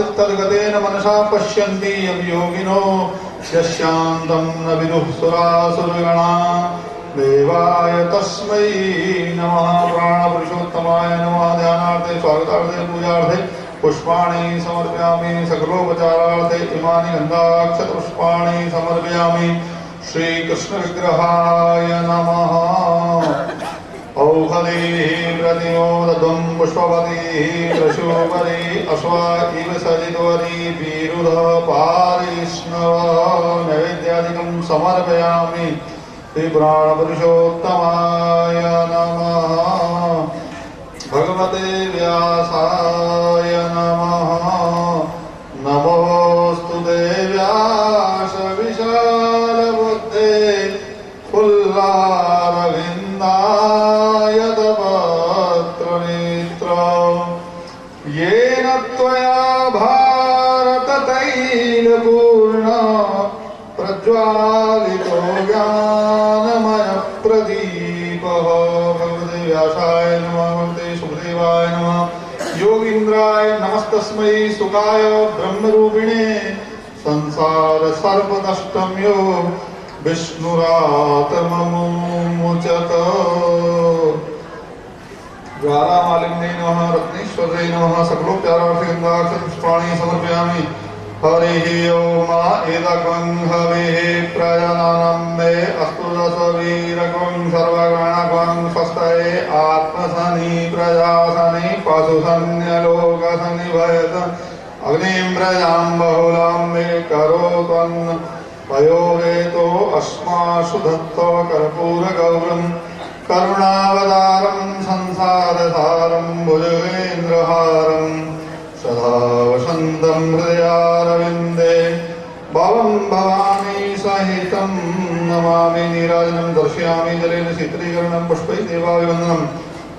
तद्गतेन मनसा पश्यन्ति यं योगिनो यस्यान्तं न विदुः सुरासुरगणा देवाय तस्मै नमः। प्राणपुरुषोत्तमाय नमः। ध्यानार्थे स्वागतार्थे पूजार्थे पुष्पाणि समर्पयामि। सकलोपचारार्थे इमानि गन्धाक्षतपुष्पाणि समर्पयामि। श्रीकृष्णविग्रहाय नमः। औषधीः प्रतिमोदध्वं पुष्पवतीः रशोपरि अश्व इव सजितवरी विरुधः पारिष्णव नैवेद्यादिकं समर्पयामि। श्रीप्राणपुरुषोत्तमाय नमः। भगवते व्यासाय नमः। नमोऽस्तु ते व्यास विशालबुद्धे फुल्लारविन्दाय तपत्रनेत्र येन त्वया भारततैलपूर्ण प्रज्वालितो ज्ञानमयप्रदीपः। भगवते व्यासाय नमः। भगवते सुखदेवाय नमः। योगीन्द्राय नमस्तस्मै सुखाय ब्रह्मरूपिणे संसार सर्वनष्टं यो विष्णुरातममुचत। ज्वालामालिन्ये नमः। रत्नेश्वरे नमः। सकलोपचारार्थे गन्धाक्षतपुष्पाणि समर्पयामि। हरिः ओम। एतकं हविः प्रजननं मे अस्तु दशवीरकं सर्वगणकं स्वस्तये आत्मसनि प्रजासनि पशुसन्यलोकसनि भयत अग्निं प्रजां बहुलां मे करोत्वन् पयोरेतो अस्मासु दत्तो कर्पूरगौरं करुणावतारं संसारसारं भुजगेन्द्रहारं सदा वसन्तं हृदयारविन्दे भवं भवानी सहितं नमामि। नीराजनं दर्शयामि जलेन शीतलीकरणं पुष्पैः देवाभिवन्दनं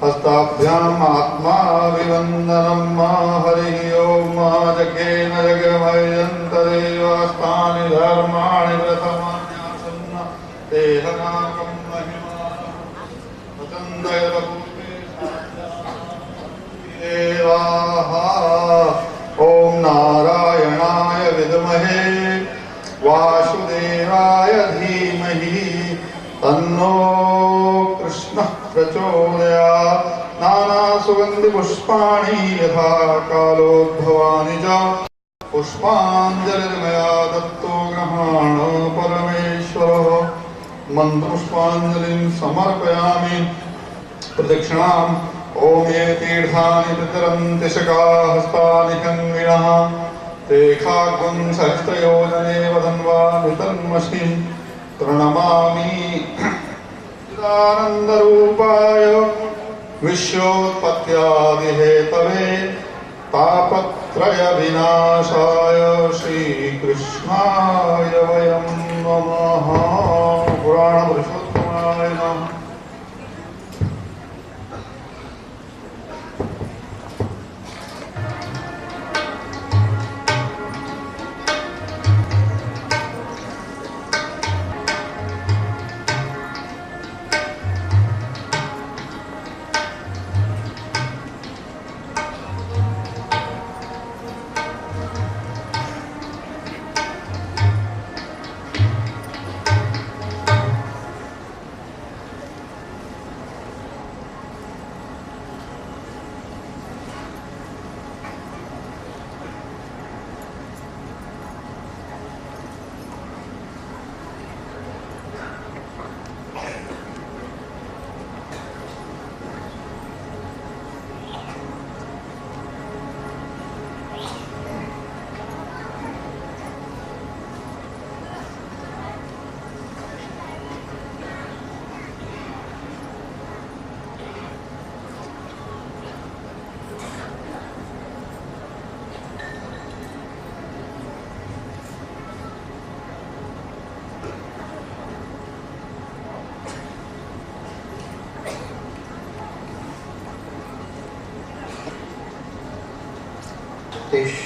हस्ताभ्याम् आत्माभिवन्दनं। हरिः ओम। यज्ञेन यज्ञमयन्त देवास्तानि धर्माणि प्रथमान्यासन्न देहनाकं महिमानं वचन्दयपूर्वे देवाः। ॐ नारायणाय विद्महे वासुदेवाय धीमहि तन्नो कृष्णः प्रचोदयात्। नानासुगन्धिपुष्पाणि यथा कालोद्भवानि च पुष्पाञ्जलिर्मया दत्तो गृहाण परमेश्वरः। मन्त्रपुष्पाञ्जलिं समर्पयामि। प्रदक्षिणाम् ॐ ये तीर्थानि प्रचरन्ति शकाहस्तानि खङ्गिणः ते खाग्वं सहस्रयोजने वदन्वानुतन्मषि प्रणमामि। चिदानन्दरूपाय विश्वोत्पत्त्यादिहेतवे तापत्रयविनाशाय श्रीकृष्णाय वयं नमः। पुराणपुरुषोत्तमाय नमः।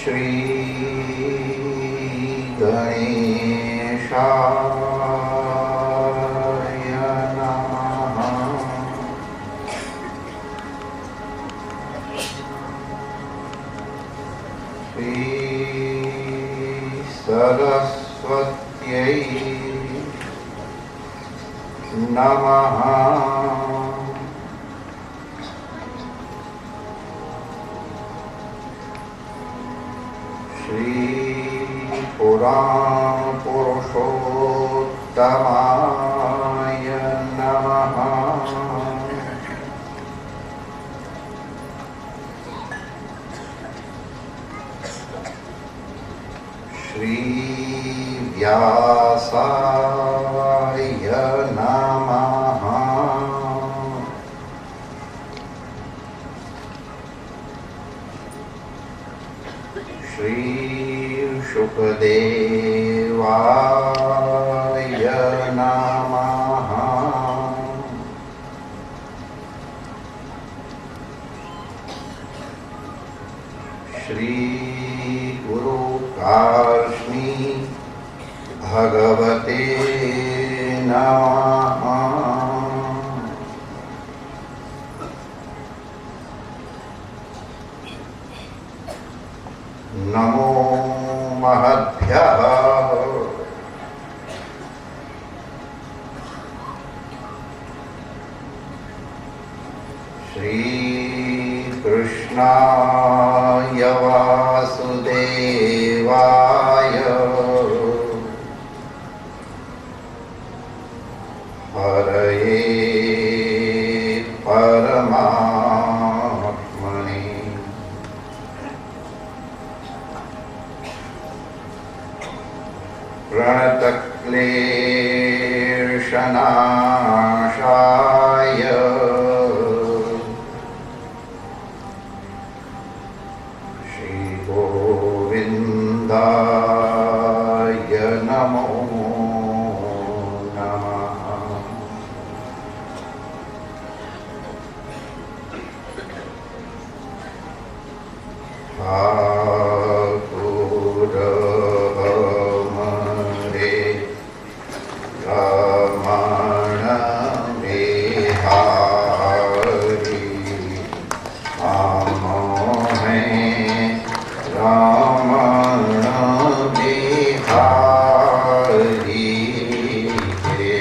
श्री गणेशाय नमः। श्री सरस्वत्यै नमः। श्री पुराण पुरुषोत्तमाय नमः। श्री व्यासाय नमः। श्री शुकदेवाय नमः। श्री गुरु कार्ष्णी भगवते नमः। नमो महद्भ्यः। श्री कृष्णाय वासुदेवाय हरये परमात्मने प्रणतक्लेशनाशाय श्रीगोविन्दाय नमो नमः। ठाकुरमरे रमण बिहारी आमोहे रमण बिहारी के।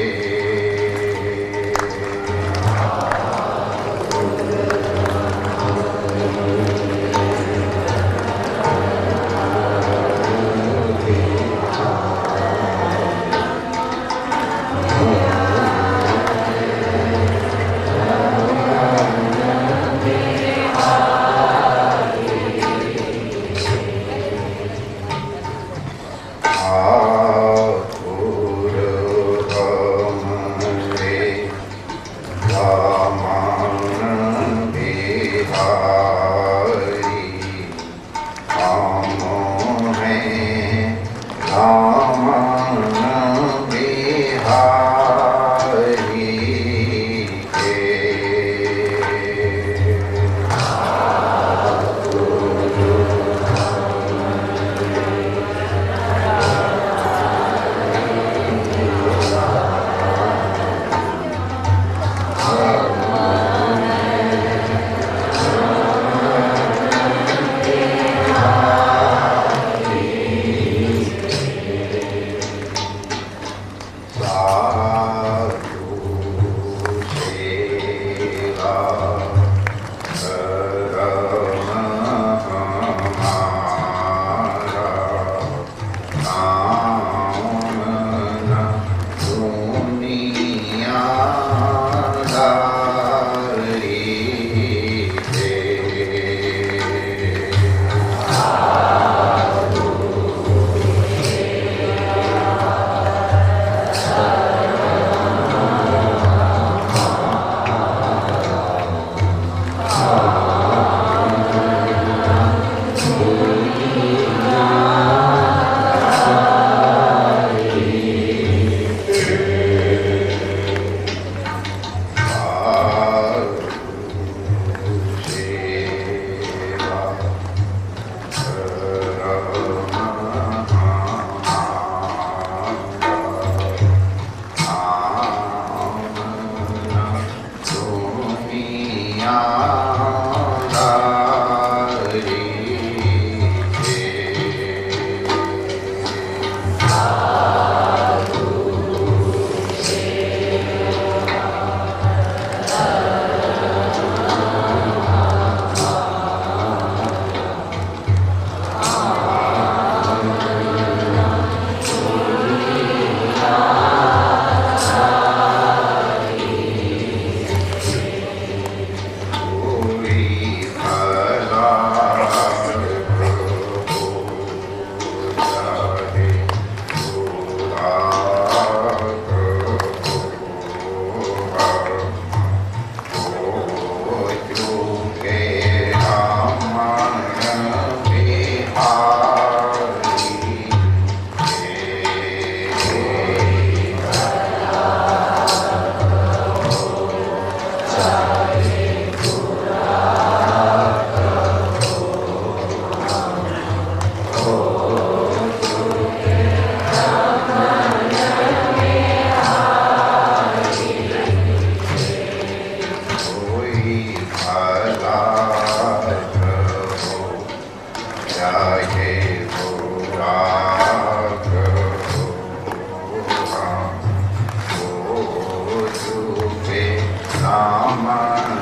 रमण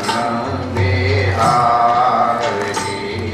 बिहारी के।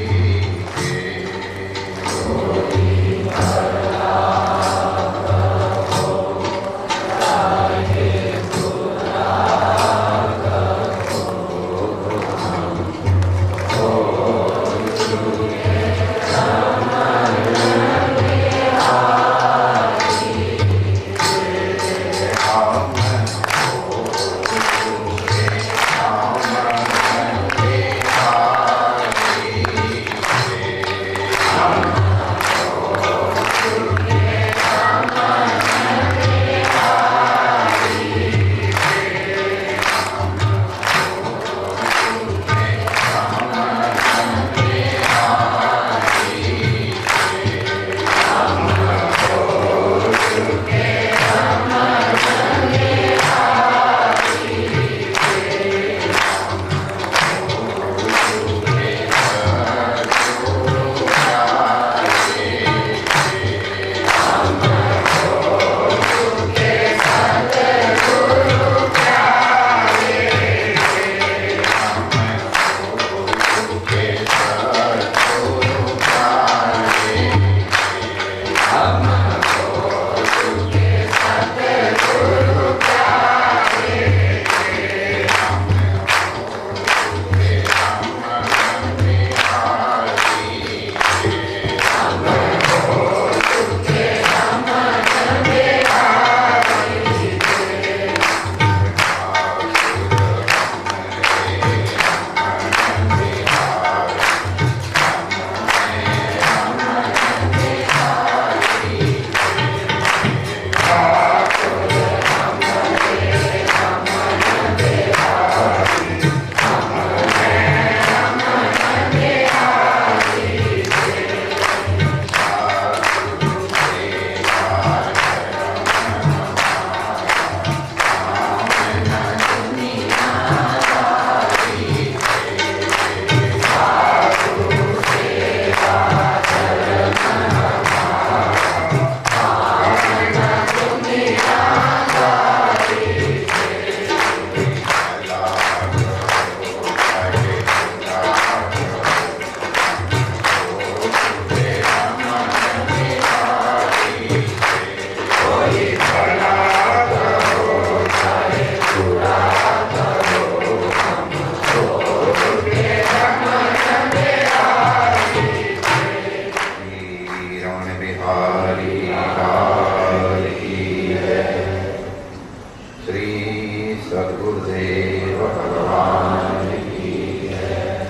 सद्गुरुदेव भगवान की जय।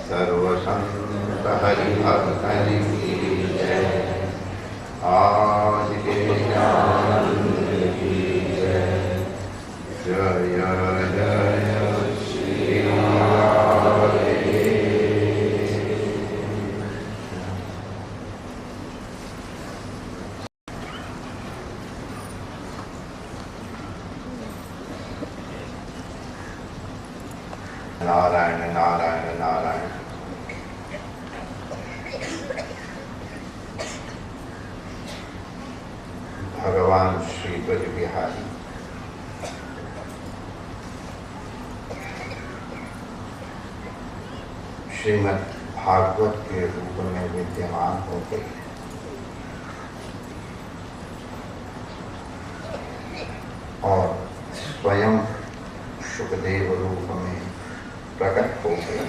सर्वसंत हरिभक्तन की जय। आज के ज्ञान की जय। जय जय श्री राधे। नारायण नारायण नारायण। भगवान श्री ब्रज बिहारी श्रीमद् भागवत के रूप में विद्यमान होते और स्वयं सुखदेव रूप में प्रकट हो गए।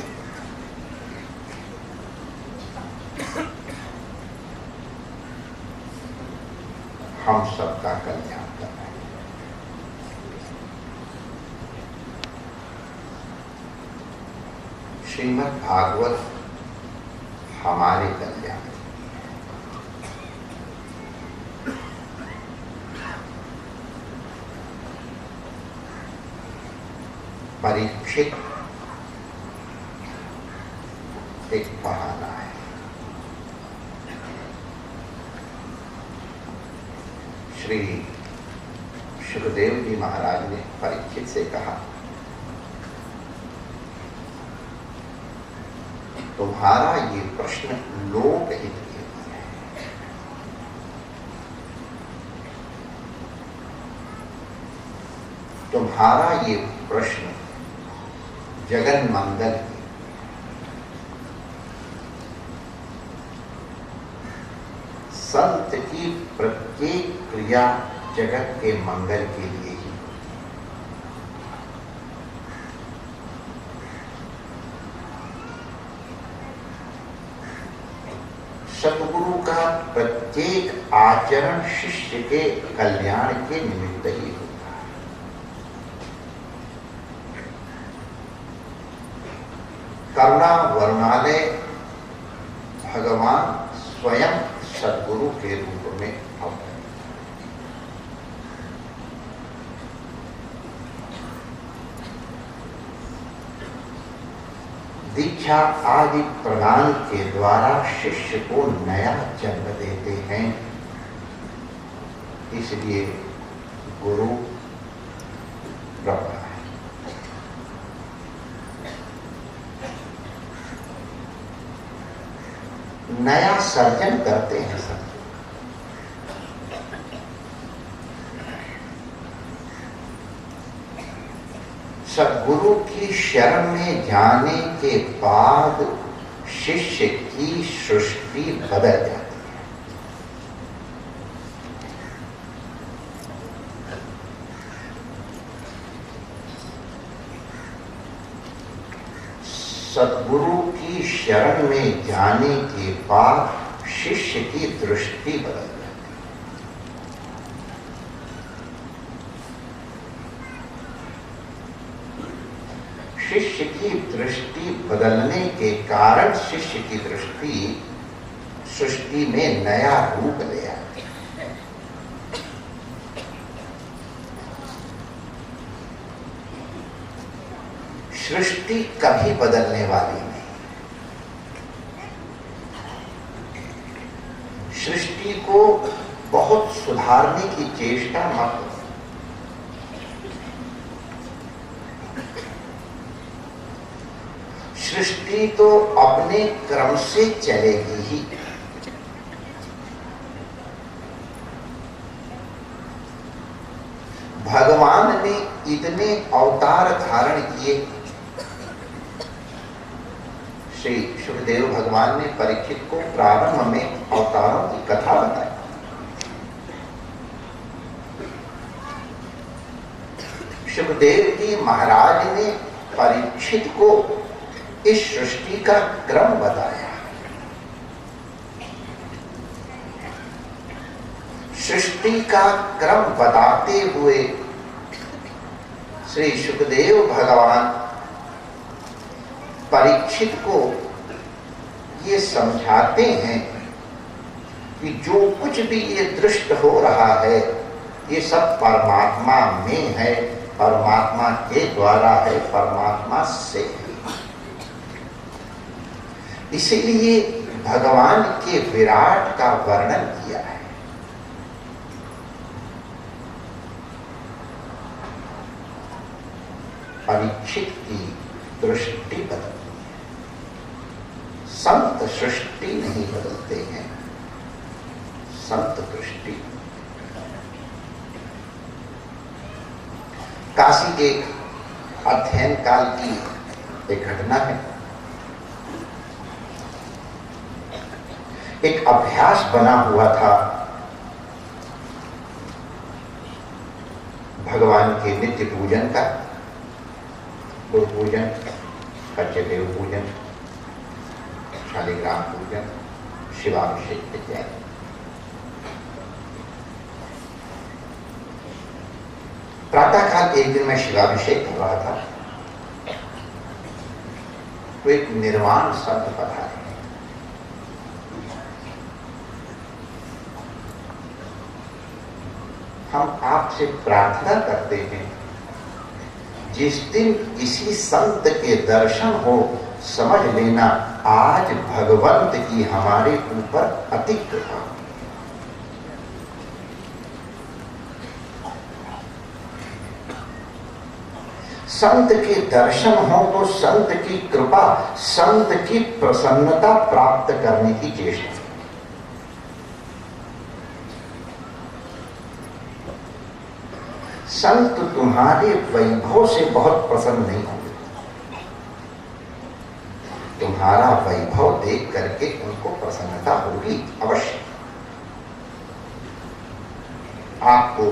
हम सबका कल्याण कर रहे हैं। श्रीमद् भागवत हमारे कल्याण। परीक्षित एक बहाना है। श्री सुखदेव जी महाराज ने परीक्षित से कहा, तुम्हारा ये प्रश्न लोकहित के लिए है। तुम्हारा ये प्रश्न जगन मंगल की। संत की प्रत्येक क्रिया जगत के मंगल के लिए ही। सतगुरु का प्रत्येक आचरण शिष्य के कल्याण के निमित्त ही होता है। करुणा वर्णालय भगवान स्वयं सद्गुरु के रूप में अवतरे। दीक्षा आदि प्रदान के द्वारा शिष्य को नया जन्म देते हैं। इसलिए गुरु ब्रह्मा है। नया सर्जन करते हैं सब। सद्गुरु की शरण में जाने के बाद शिष्य की सृष्टि बदल जाती है। सद्गुरु की शरण में जाने के बाद शिष्य की दृष्टि बदल जाती है। शिष्य की दृष्टि बदलने के कारण शिष्य की दृष्टि सृष्टि में नया रूप ले आती है। सृष्टि कभी बदलने वाली नहीं। सृष्टि को बहुत सुधारने की चेष्टा मत करो। सृष्टि तो अपने क्रम से चलेगी ही। भगवान ने इतने अवतार धारण किए। श्री सुखदेव भगवान ने परीक्षित को प्रारंभ में अवतारों की कथा बताई। सुखदेव जी महाराज ने परीक्षित को इस सृष्टि का क्रम बताया। सृष्टि का क्रम बताते हुए श्री सुखदेव भगवान परीक्षित को ये समझाते हैं कि जो कुछ भी ये दृष्ट हो रहा है ये सब परमात्मा में है, परमात्मा के द्वारा है, परमात्मा से है। इसीलिए भगवान के विराट का वर्णन किया है। परीक्षित की दृष्टि बदलती है। संत सृष्टि नहीं बदलते हैं, संत दृष्टि। काशी के अध्ययन काल की एक घटना है। एक अभ्यास बना हुआ था भगवान के नित्य पूजन का, गुरु पूजन, सत्यदेव पूजन, शालिग्राम पूजन, शिवाभिषेक इत्यादि। प्रातःकाल एक दिन मैं शिवाभिषेक कर रहा था तो एक निर्वाण संत पधारे। हम आपसे प्रार्थना करते हैं जिस दिन किसी संत के दर्शन हो समझ लेना आज भगवंत की हमारे ऊपर अति कृपा। संत के दर्शन हो तो संत की कृपा, संत की प्रसन्नता प्राप्त करने की चेष्टा। संत तुम्हारे वैभव से बहुत प्रसन्न नहीं होंगे, तुम्हारा वैभव देख करके उनको प्रसन्नता होगी अवश्य। आपको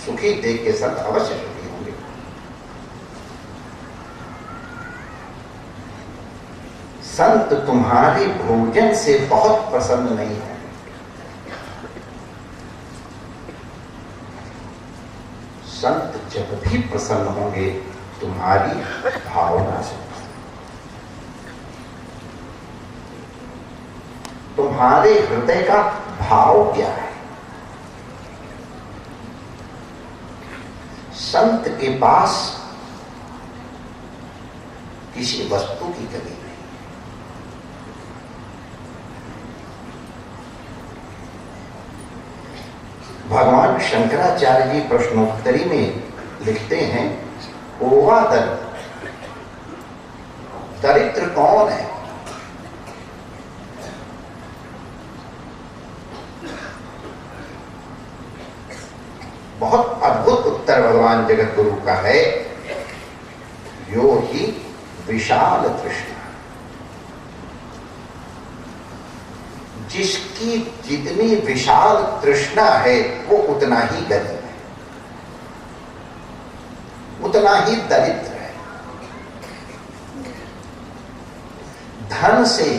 सुखी देख के संत अवश्य सुखी होंगे। संत तुम्हारे भोजन से बहुत प्रसन्न नहीं है। संत जब भी प्रसन्न होंगे तुम्हारी भावना से। तुम्हारे हृदय का भाव क्या है? संत के पास किसी वस्तु की कमी नहीं। भगवान शंकराचार्य जी प्रश्नोत्तरी में लिखते हैं, ओवादर दरिद्र कौन है? बहुत अद्भुत उत्तर भगवान जगत गुरु का है, यो ही विशाल तृष्णा। जिसकी जितनी विशाल तृष्णा है वो उतना ही गरीब है, उतना ही दरिद्र है। धन से,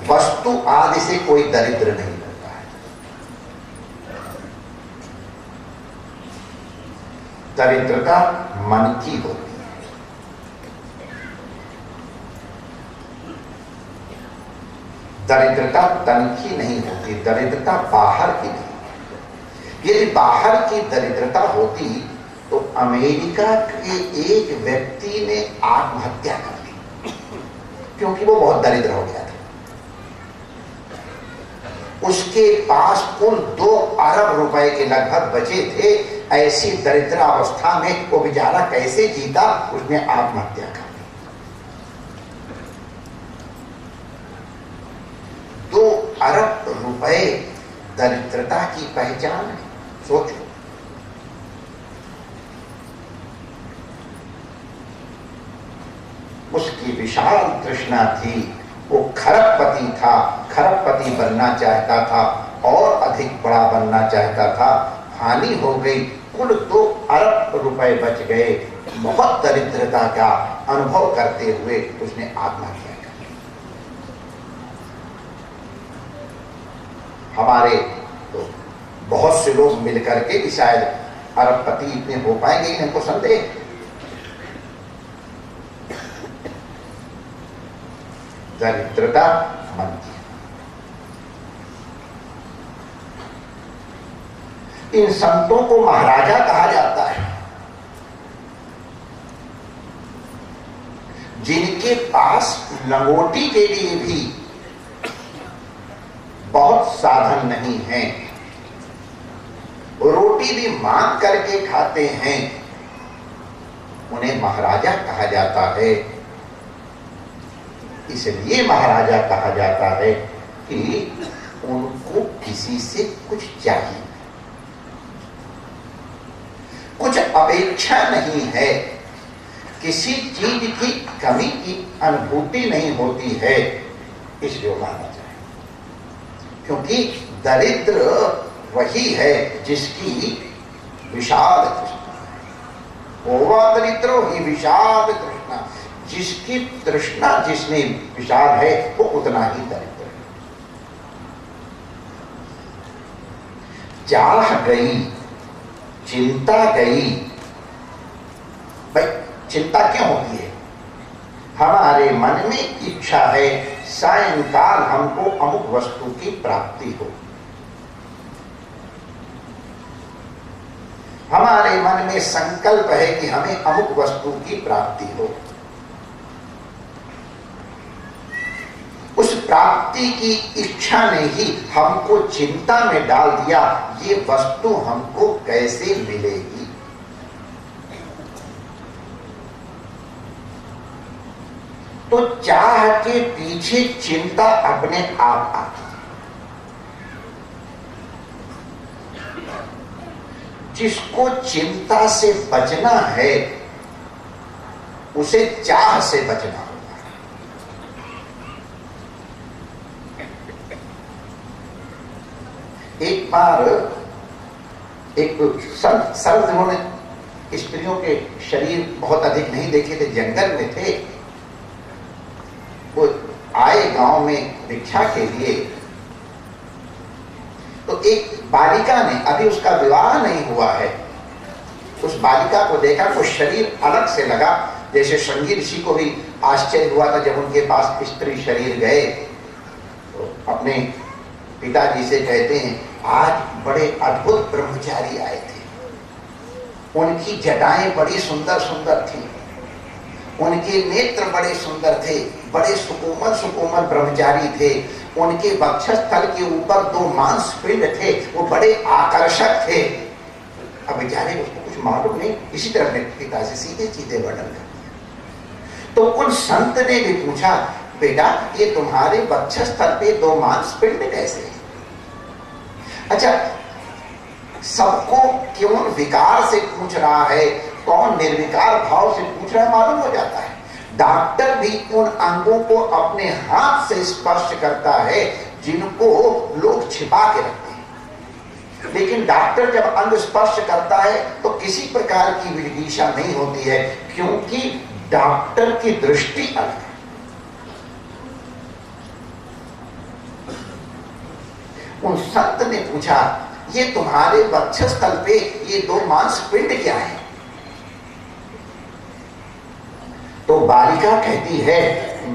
वस्तु आदि से कोई दरिद्र नहीं होता है। दरिद्रता मन की होती है। दरिद्रता तन की नहीं होती, दरिद्रता बाहर की नहीं। यदि बाहर की दरिद्रता होती तो अमेरिका के एक व्यक्ति ने आत्महत्या कर ली, क्योंकि वो बहुत दरिद्र हो गया था। उसके पास कुल 2 अरब रुपए के लगभग बचे थे। ऐसी दरिद्र अवस्था में वो बेचारा कैसे जीता? उसने आत्महत्या कर ली। 2 अरब रुपए दरिद्रता की पहचान है। सोचो, उसकी विशाल तृष्णा थी, वो खरबपति था, खरबपति बनना चाहता था और अधिक बड़ा बनना चाहता था। हानि हो गई, कुल 2 अरब रुपए बच गए। बहुत दरिद्रता का अनुभव करते हुए उसने आत्महत्या कर ली। हमारे तो बहुत से लोग मिलकर के भी शायद अरबपति इतने हो पाएंगे, इनको संदेह। दरिद्रता मन की। इन संतों को महाराजा कहा जाता है, जिनके पास लंगोटी के लिए भी बहुत साधन नहीं है, रोटी भी मांग करके खाते हैं, उन्हें महाराजा कहा जाता है। इसलिए महाराजा कहा जाता है कि उनको किसी से कुछ चाहिए, कुछ अपेक्षा नहीं है, किसी चीज की कमी की अनुभूति नहीं होती है। इसलिए माना जाए, क्योंकि दरिद्र वही है जिसकी विशाल तृष्णा है। ओवा दरिद्रो ही विशाल तृष्णा। जिसकी तृष्णा जिसमें विशाल है वो उतना ही दरिद्र है। चाह गई, चिंता गई। भाई चिंता क्यों होती है? हमारे मन में इच्छा है सायंकाल हमको अमुक वस्तु की प्राप्ति हो। हमारे मन में संकल्प है कि हमें अमुक वस्तु की प्राप्ति हो। उस प्राप्ति की इच्छा ने ही हमको चिंता में डाल दिया, ये वस्तु हमको कैसे मिलेगी। तो चाह के पीछे चिंता अपने आप आती है। जिसको चिंता से बचना है उसे चाह से बचना होगा। बार एक सर्द दिनों में स्त्रियों के शरीर बहुत अधिक नहीं देखे थे, जंगल में थे, वो आए गांव में भिक्षा के लिए। तो एक बालिका ने, अभी उसका विवाह नहीं हुआ है, उस बालिका को देखा, वो शरीर अलग से लगा, जैसे श्रृंगी ऋषि को भी आश्चर्य हुआ था जब उनके पास स्त्री शरीर गए। तो अपने पिताजी से कहते हैं, आज बड़े अद्भुत ब्रह्मचारी आए थे, उनकी जटाएं बड़ी सुंदर सुंदर थी, उनके नेत्र बड़े सुंदर थे, बड़े सुकोमल सुकोमल ब्रह्मचारी थे, उनके वक्षस्थल के ऊपर 2 मांसपिंड थे, वो बड़े आकर्षक थे। अब बेचारे उसको कुछ मालूम नहीं, इसी तरह अपने पिता से सीधे सीधे वर्णन कर दिया। तो उन संत ने भी पूछा, बेटा ये तुम्हारे वक्षस्थल पे 2 मांसपिंड कैसे हैं? अच्छा, सबको क्यों विकार से पूछ रहा है, कौन निर्विकार भाव से पूछ रहा है मालूम हो जाता है। डॉक्टर भी उन अंगों को अपने हाथ से स्पर्श करता है जिनको लोग छिपा के रखते हैं, लेकिन डॉक्टर जब अंग स्पर्श करता है तो किसी प्रकार की विजिगीषा नहीं होती है, क्योंकि डॉक्टर की दृष्टि अलग है। उन संत ने पूछा, ये तुम्हारे वक्षस्थल पे ये 2 मांसपिंड क्या है? तो बालिका कहती है,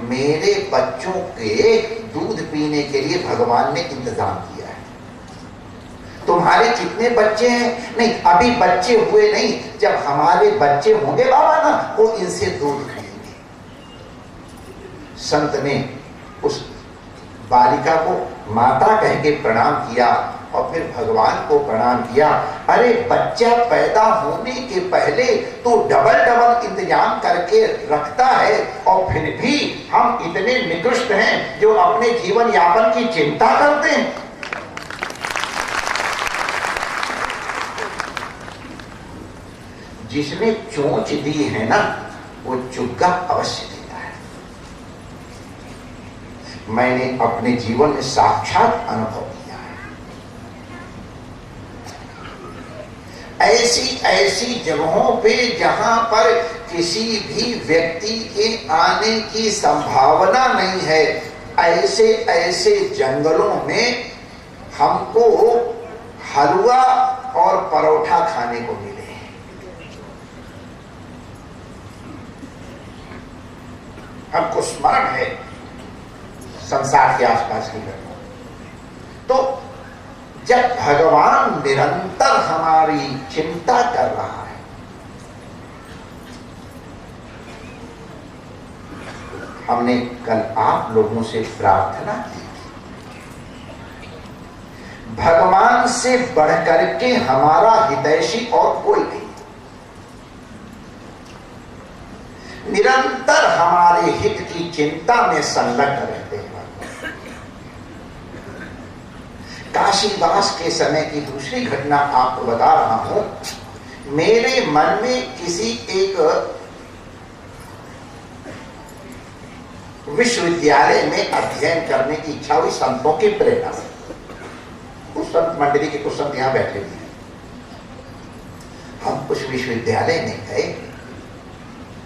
मेरे बच्चों के दूध पीने के लिए भगवान ने इंतजाम किया है। तुम्हारे कितने बच्चे हैं? नहीं, अभी बच्चे हुए नहीं, जब हमारे बच्चे होंगे बाबा ना, वो इनसे दूध पिएंगे। संत ने उस बालिका को माता कह के प्रणाम किया और फिर भगवान को प्रणाम किया। अरे बच्चा पैदा होने के पहले तो डबल इंतजाम करके रखता है, और फिर भी हम इतने निकृष्ट हैं जो अपने जीवन यापन की चिंता करते हैं। जिसने चोंच दी है ना, वो चुग्गा अवश्य देता है। मैंने अपने जीवन में साक्षात अनुभव किया है। ऐसी जगहों पे जहां पर किसी भी व्यक्ति के आने की संभावना नहीं है, ऐसे जंगलों में हमको हलवा और परोठा खाने को मिले। हमको स्मरण है संसार के आसपास की घटना। तो जब भगवान निरंतर हमारी चिंता कर रहा है, हमने कल आप लोगों से प्रार्थना की, भगवान से बढ़कर के हमारा हितैषी और कोई नहीं, निरंतर हमारे हित की चिंता में संलग्न रहते हैं। काशीवास के समय की दूसरी घटना आपको बता रहा हूं। मेरे मन में किसी एक विश्वविद्यालय में अध्ययन करने की इच्छा हुई, संतों की प्रेरणा से। उस संत मंडली के कुछ संत यहां बैठे हुए हैं। हम उस विश्वविद्यालय में गए,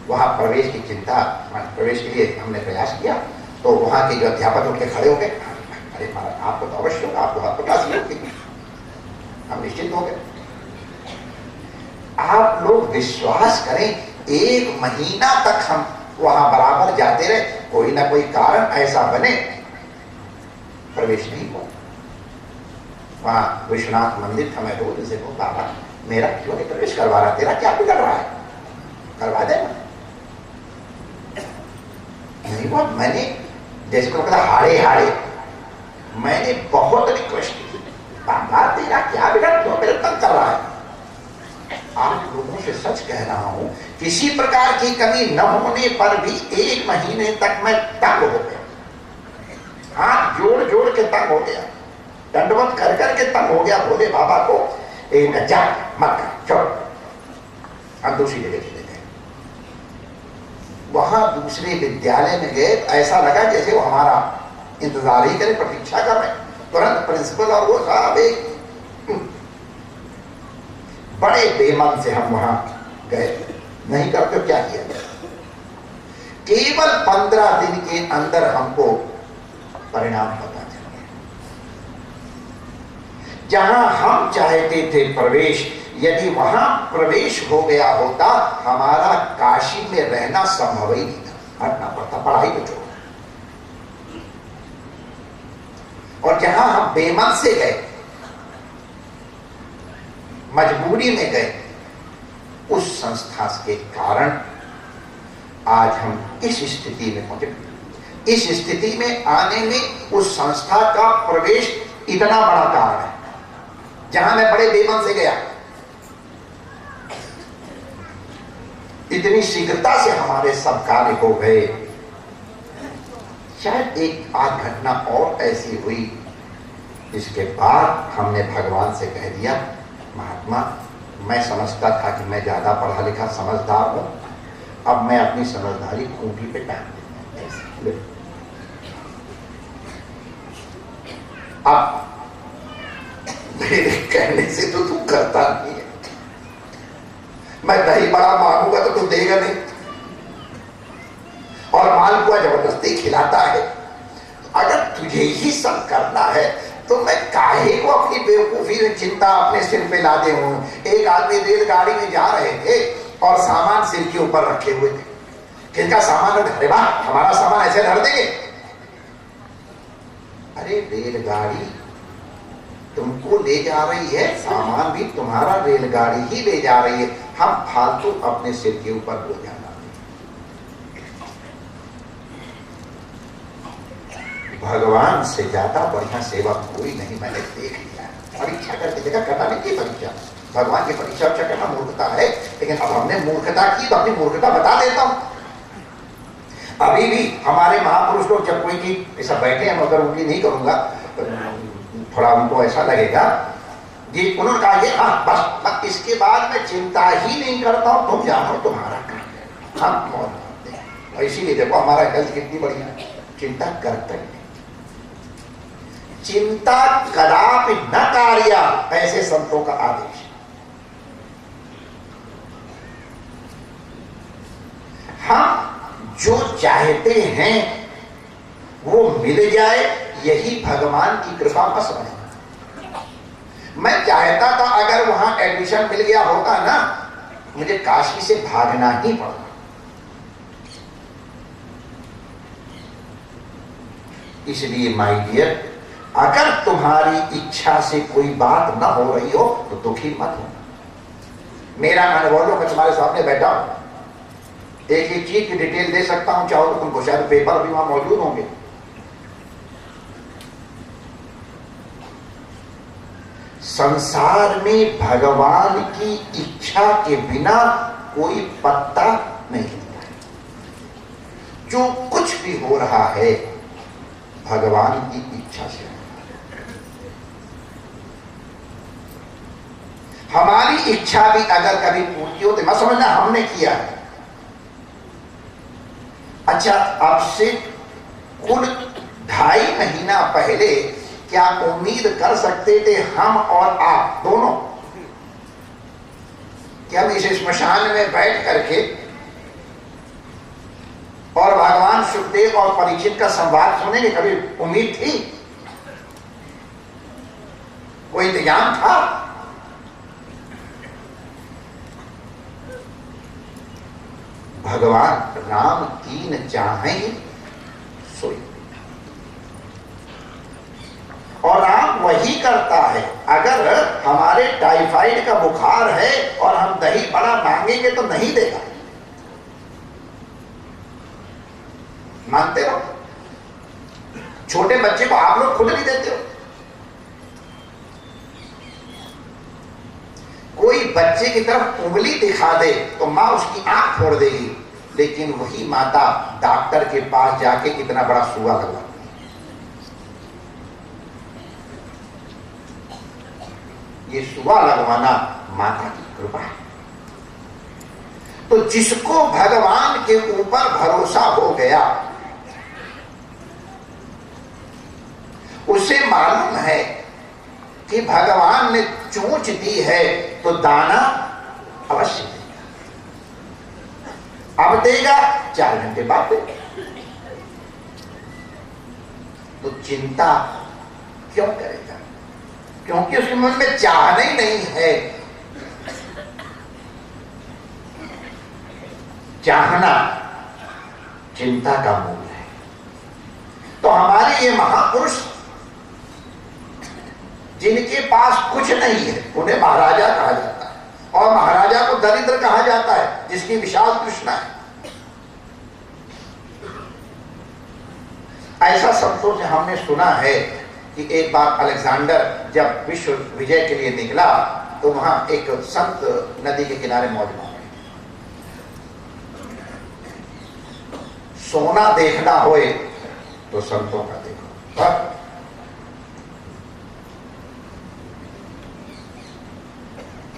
वहां प्रवेश की चिंता, प्रवेश के लिए हमने प्रयास किया। तो वहां के जो अध्यापक उनके खड़े हो गए, अरे महाराज आपको तो अवश्य होगा, आपको हाथ पकड़ा सी होगी। हम निश्चित हो गए। आप लोग विश्वास करें, 1 महीना तक हम वहां बराबर जाते रहे, कोई ना कोई कारण ऐसा बने प्रवेश नहीं हुआ। वहां विश्वनाथ मंदिर था, मैं रोज से बोलता था, मेरा क्यों नहीं प्रवेश करवा रहा, तेरा क्या बिगड़ रहा है, करवा देना। नहीं हुआ। मैंने जैसे को कहा हाड़े मैंने बहुत रिक्वेस्ट की, बाबा तेरा क्या बिगड़, क्यों मेरे तंग कर रहा है। आप लोगों से सच कह रहा हूं, किसी प्रकार की कमी न होने पर भी 1 महीने तक मैं तंग हो गया, हाथ जोड़ जोड़ के तंग हो गया, दंडवत कर करके तंग हो गया। भोले बाबा को एक जा मत छोड़, हम दूसरी जगह चले गए। वहां दूसरे विद्यालय में गए, ऐसा लगा जैसे वो हमारा इंतजार ही करें, प्रतीक्षा कर रहे। तुरंत प्रिंसिपल और वो साहब एक बड़े बेमन से हम वहां गए, नहीं करते क्या किया जाए। केवल 15 दिन के अंदर हमको परिणाम पता चल गया। जहां हम चाहते थे प्रवेश, यदि वहां प्रवेश हो गया होता, हमारा काशी में रहना संभव ही नहीं था, हटना पड़ता, पढ़ाई को छोड़। और जहां हम बेमन से गए, मजबूरी में गए, उस संस्था के कारण आज हम इस स्थिति में पहुंचे। इस स्थिति में आने में उस संस्था का प्रवेश इतना बड़ा कारण है। जहां मैं बड़े बेमन से गया, इतनी शीघ्रता से हमारे सब कार्य हो गए। शायद एक आध घटना और ऐसी हुई, इसके बाद हमने भगवान से कह दिया, महात्मा मैं समझता था कि मैं ज्यादा पढ़ा लिखा समझदार हूं, अब मैं अपनी समझदारी खूंटी पे टांग देता। अब मेरे कहने से तो तू करता नहीं है, मैं दही बड़ा मांगूंगा तो तू देगा नहीं, और मालपुआ जबरदस्ती खिलाता है। अगर तुझे ही सब करना है तो मैं काहे को अपनी बेवकूफी में चिंता अपने सिर पे लादे हूं। एक आदमी रेलगाड़ी में जा रहे थे और सामान सिर के ऊपर रखे हुए थे। किनका सामान धरे बा, हमारा सामान ऐसे धर देंगे? अरे रेलगाड़ी तुमको ले जा रही है, सामान भी तुम्हारा रेलगाड़ी ही ले जा रही है, हम फालतू अपने सिर के ऊपर बोझ जाना। भगवान से ज्यादा बढ़िया सेवा कोई नहीं मैंने देख लिया। परीक्षा करके देखा, करना नहीं परीक्षा, भगवान की परीक्षा करना मूर्खता है, लेकिन अब हमने मूर्खता की तो अपनी मूर्खता बता देता हूं। अभी भी हमारे महापुरुष लोग जब कोई की ऐसा बैठे हैं, मगर उनकी नहीं करूंगा, थोड़ा उनको ऐसा लगेगा जी, उन्होंने कहा ये हाँ बस इसके बाद मैं चिंता ही नहीं करता हूं, तुम जानो तुम्हारा काम है, हम मौत मानते हैं। और इसीलिए देखो हमारा हेल्थ कितनी बढ़िया है, चिंता करते हैं। चिंता कदापि न कार्या, ऐसे संतों का आदेश। हम जो चाहते हैं वो मिल जाए, यही भगवान की कृपा बस है। मैं चाहता था अगर वहां एडमिशन मिल गया होता ना, मुझे काशी से भागना ही पड़ता। इसलिए माय डियर, अगर तुम्हारी इच्छा से कोई बात ना हो रही हो तो दुखी मत हो। मेरा अनुभव मैं तुम्हारे सामने बैठा हूं, एक एक चीज की डिटेल दे सकता हूं, चाहो तो तुमको शायद पेपर भी वहां मौजूद होंगे। संसार में भगवान की इच्छा के बिना कोई पत्ता नहीं हिलता। जो कुछ भी हो रहा है भगवान की इच्छा से। हमारी इच्छा भी अगर कभी पूर्ति हो तो मत समझना हमने किया है। अच्छा, अब से कुल 2.5 महीना पहले क्या उम्मीद कर सकते थे हम और आप दोनों कि हम इस श्मशान में बैठ करके और भगवान सुखदेव और परीक्षित का संवाद सुनेंगे? कभी उम्मीद थी? कोई इंतजाम था? भगवान राम कीन चाहें सोई, और राम वही करता है। अगर हमारे टाइफाइड का बुखार है और हम दही बड़ा मांगेंगे तो नहीं देगा। मानते हो? छोटे बच्चे को आप लोग खुद नहीं देते हो। कोई बच्चे की तरफ उंगली दिखा दे तो मां उसकी आंख फोड़ देगी, लेकिन वही माता डॉक्टर के पास जाके कितना बड़ा सुआ लगवाती है। ये सुआ लगवाना माता की कृपा है। तो जिसको भगवान के ऊपर भरोसा हो गया, उसे मालूम है कि भगवान ने चोंच दी है तो दाना अवश्य देगा। अब देगा 4 घंटे बाद देगा। तो चिंता क्यों करेगा? क्योंकि उसके मन में चाहना ही नहीं है। चाहना चिंता का मूल है। तो हमारे ये महापुरुष जिनके पास कुछ नहीं है उन्हें महाराजा कहा जाता है, और महाराजा को दरिद्र कहा जाता है जिसकी विशाल तृष्णा है। ऐसा संतों से हमने सुना है कि एक बार अलेक्जेंडर जब विश्व विजय के लिए निकला तो वहां एक संत नदी के किनारे मौज मार रहे। सोना देखना होए तो संतों का देखो।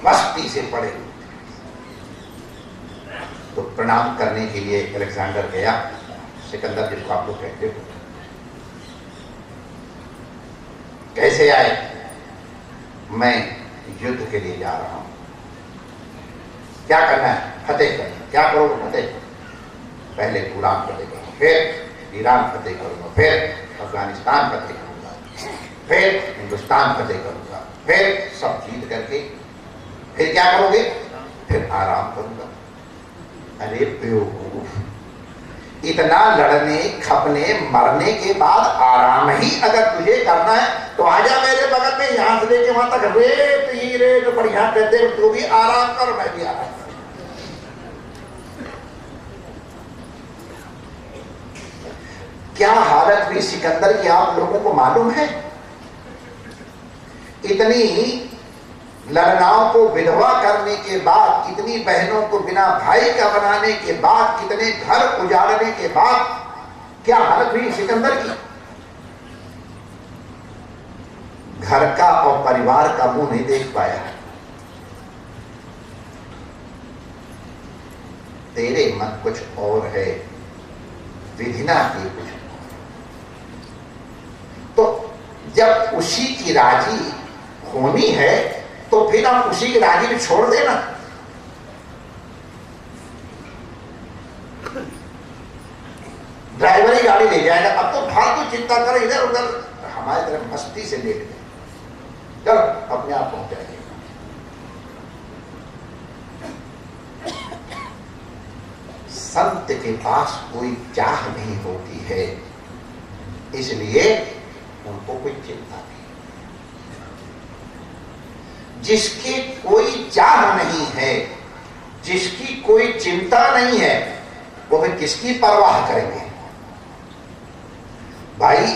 मस्ती से पड़े तो प्रणाम करने के लिए अलेक्जेंडर गया। सिकंदर जिसको आप लोग कहते हो। कैसे आए? मैं युद्ध के लिए जा रहा हूं। क्या करना है? फतेह करना। क्या करोगे? फतेह। पहले गुलाम फतेह करूंगा, फिर ईरान फतेह करूंगा, फिर अफगानिस्तान फतेह करूंगा, फिर हिंदुस्तान फतेह करूंगा, फिर सब जीत करके फिर क्या करोगे? फिर आराम करूंगा। अरे बेवकूफ, इतना लड़ने खपने मरने के बाद आराम ही अगर तुझे करना है तो आजा मेरे बगल में, यहां से लेके वहां तक रेत ही रेत बढ़िया कहते, तू भी आराम कर, मैं भी आराम कर। क्या हालत हुई सिकंदर की आप लोगों को मालूम है? इतनी लड़नाओं को विधवा करने के बाद, इतनी बहनों को बिना भाई का बनाने के बाद, कितने घर उजाड़ने के बाद क्या हालत हुई सिकंदर की? घर का और परिवार का मुंह नहीं देख पाया। तेरे मन कुछ और है, विधिना की कुछ। तो जब उसी की राजी होनी है तो फिर आप उसी की राजी में छोड़ देना। ड्राइवर ही गाड़ी ले जाएगा। अब तो फालतू चिंता कर, इधर उधर हमारी तरफ मस्ती से लेट गए। चलो अपने आप पहुंच जाएंगे। संत के पास कोई चाह नहीं होती है, इसलिए उनको कोई चिंता नहीं। जिसकी कोई चाह नहीं है, जिसकी कोई चिंता नहीं है, वो फिर किसकी परवाह करेंगे? भाई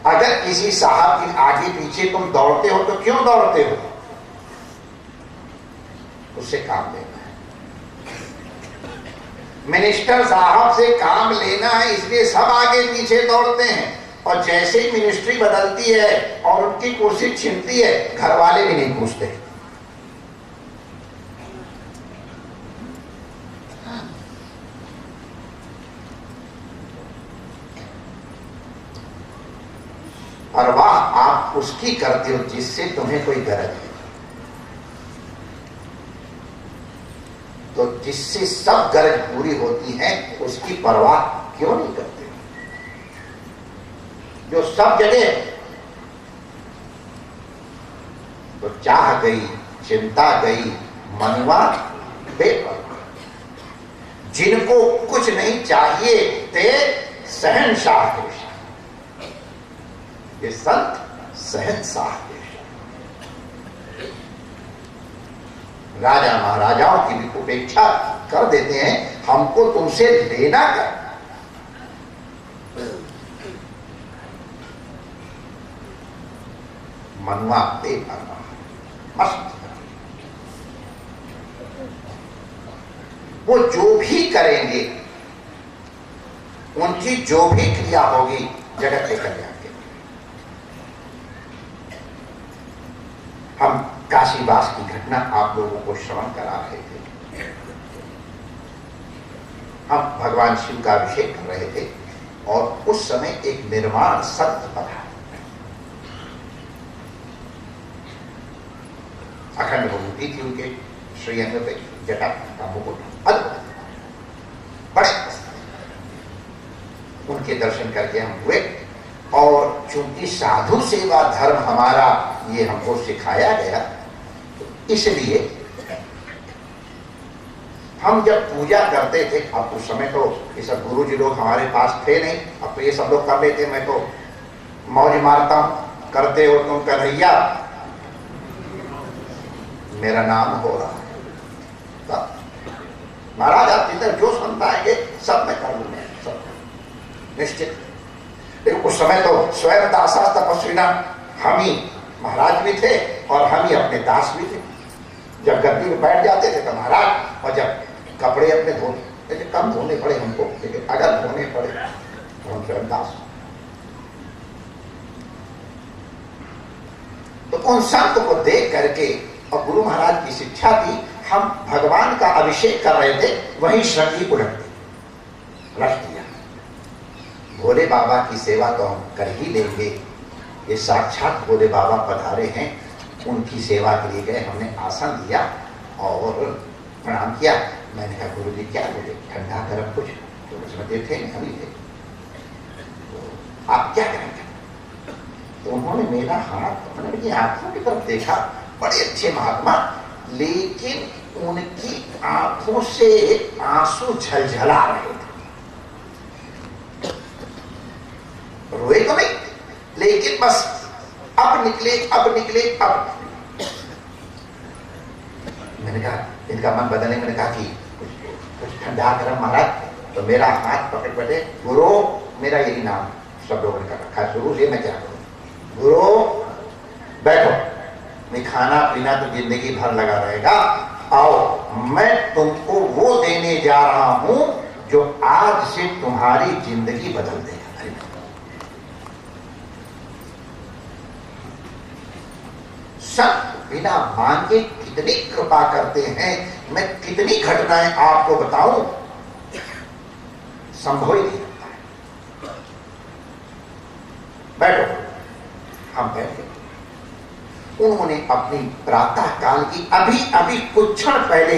अगर किसी साहब के आगे पीछे तुम दौड़ते हो तो क्यों दौड़ते हो? उससे काम लेना है। मिनिस्टर साहब से काम लेना है, इसलिए सब आगे पीछे दौड़ते हैं। और जैसे ही मिनिस्ट्री बदलती है और उनकी कुर्सी छिनती है, घर वाले भी नहीं पूछते। परवाह आप उसकी करते हो जिससे तुम्हें कोई गरज है। तो जिससे सब गरज पूरी होती है उसकी परवाह क्यों नहीं करते? जो सब जगह तो चाह गई, चिंता गई, मनवा बेपरवाह। जिनको कुछ नहीं चाहिए ते शहंशाह देश। ये संत शहंशाह देश। राजा महाराजाओं की भी उपेक्षा कर देते हैं, हमको तुमसे लेना कर। मनवा बेपरवाह, मस्त। वो जो भी करेंगे, उनकी जो भी क्रिया होगी जगत के कल्याण के लिए। हम काशीवास की घटना आप लोगों को श्रवण करा रहे थे। हम भगवान शिव का अभिषेक कर रहे थे और उस समय एक निर्माण संत बना। अखंड विभूति थी उनके श्रीअंग पे, जटा का मुकुट अद्भुत, बड़े उनके दर्शन करके हम हुए। और चूंकि साधु सेवा धर्म हमारा ये हमको सिखाया गया, तो इसलिए हम जब पूजा करते थे, अब उस समय तो ये सब गुरु जी लोग हमारे पास थे नहीं, अब तो ये सब लोग कर लेते, मैं तो मौज मारता हूं, करते हो तुम कन्हैया, मेरा नाम हो रहा है। महाराज आप जिधर जो सुनता है सब मैं कर लूंगा, सब निश्चित। लेकिन उस समय तो स्वयं दासा तपस्विना हम ही महाराज भी थे और हम ही अपने दास भी थे। जब गद्दी में बैठ जाते थे तो महाराज, और जब कपड़े अपने धोने, कम धोने पड़े हमको, लेकिन अगर धोने पड़े तो हम स्वयं दास। तो उन संत को देख करके, और गुरु महाराज की शिक्षा थी, हम भगवान का अभिषेक कर रहे थे, वहीं श्रृंगी उलट दी, रख दिया। भोले बाबा की सेवा तो हम कर ही लेंगे, ये साक्षात भोले बाबा पधारे हैं, उनकी सेवा के लिए गए, हमने आसन दिया और प्रणाम किया। मैंने कहा गुरु जी क्या बोले, ठंडा गर्म कुछ तो उसमें थे नहीं, हम ही थे, तो आप क्या करेंगे? तो उन्होंने मेरा हाथ अपनी आंखों की तरफ देखा, बड़े अच्छे महात्मा, लेकिन उनकी आंखों से आंसू झलझला रहे थे। रोए तो नहीं, लेकिन बस अब निकले, अब निकले, अब। मैंने कहा, इनका मन बदलने, मैंने कहा कि कुछ ठंडा गरम महाराज। तो मेरा हाथ पकड़ बैठे, गुरु, मेरा यही नाम सब लोगों ने रखा शुरू से, मैं क्या करूं? गुरु बैठो, नहीं खाना पीना तो जिंदगी भर लगा रहेगा, आओ मैं तुमको वो देने जा रहा हूं जो आज से तुम्हारी जिंदगी बदल देगा। सब बिना मांगे कितनी कृपा करते हैं, मैं कितनी घटनाएं आपको बताऊं, संभव ही नहीं होता है। बैठो, हम बैठे। उन्होंने अपनी प्रातः काल की अभी अभी कुछ क्षण पहले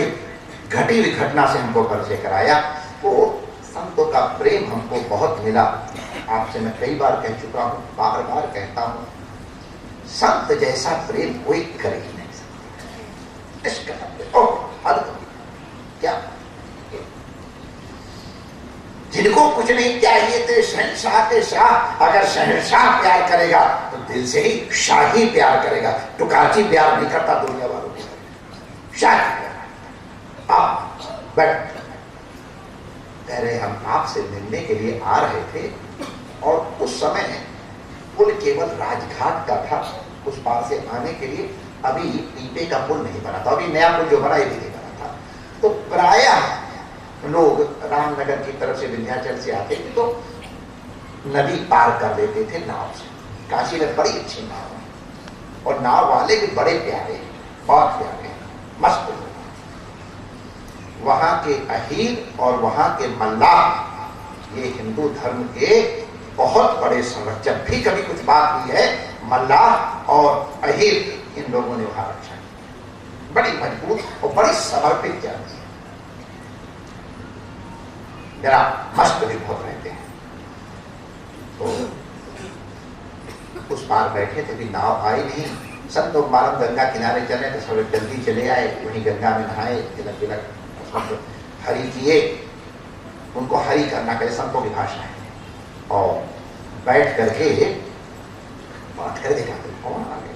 घटी हुई घटना से हमको परिचय कराया। वो संतों का प्रेम हमको बहुत मिला। आपसे मैं कई बार कह चुका हूं, बार बार कहता हूं, संत जैसा प्रेम कोई कर ही नहीं सकता। क्या जिनको कुछ नहीं चाहिए थे, शहंशाह के शाह, अगर शहंशाह प्यार करेगा तो दिल से ही शाही प्यार करेगा, टुकाची प्यार नहीं करता दुनिया वालों को, शाही प्यार। आप बैठ, कह रहे हम आपसे मिलने के लिए आ रहे थे, और उस समय पुल केवल राजघाट का था, उस पार से आने के लिए अभी पीपे का पुल नहीं बना था, अभी नया पुल जो बना ये भी नहीं बना था। तो प्रायः लोग रामनगर की तरफ से, विंध्याचल से आते थे तो नदी पार कर लेते थे नाव से। काशी में बड़ी अच्छी नाव है, और नाव वाले भी बड़े प्यारे, बहुत प्यारे, मस्त लोग। वहां के अहीर और वहां के मल्लाह, ये हिंदू धर्म के बहुत बड़े संरक्षक। जब भी कभी कुछ बात हुई है, मल्लाह और अहीर, इन लोगों ने वहां रक्षा की, बड़ी मजबूत और बड़ी समर्पित जाति है। जरा मस्त भी बहुत रहते हैं। तो उस पार बैठे थे, भी नाव आई नहीं। सब लोग मालूम गंगा किनारे चले तो सब जल्दी चले आए, वहीं गंगा में नहाए, तिलक तिलक हरि किए, उनको हरि करना करे, सबको भी भाषा है। और बैठ करके बात कर देखा कौन आ गया।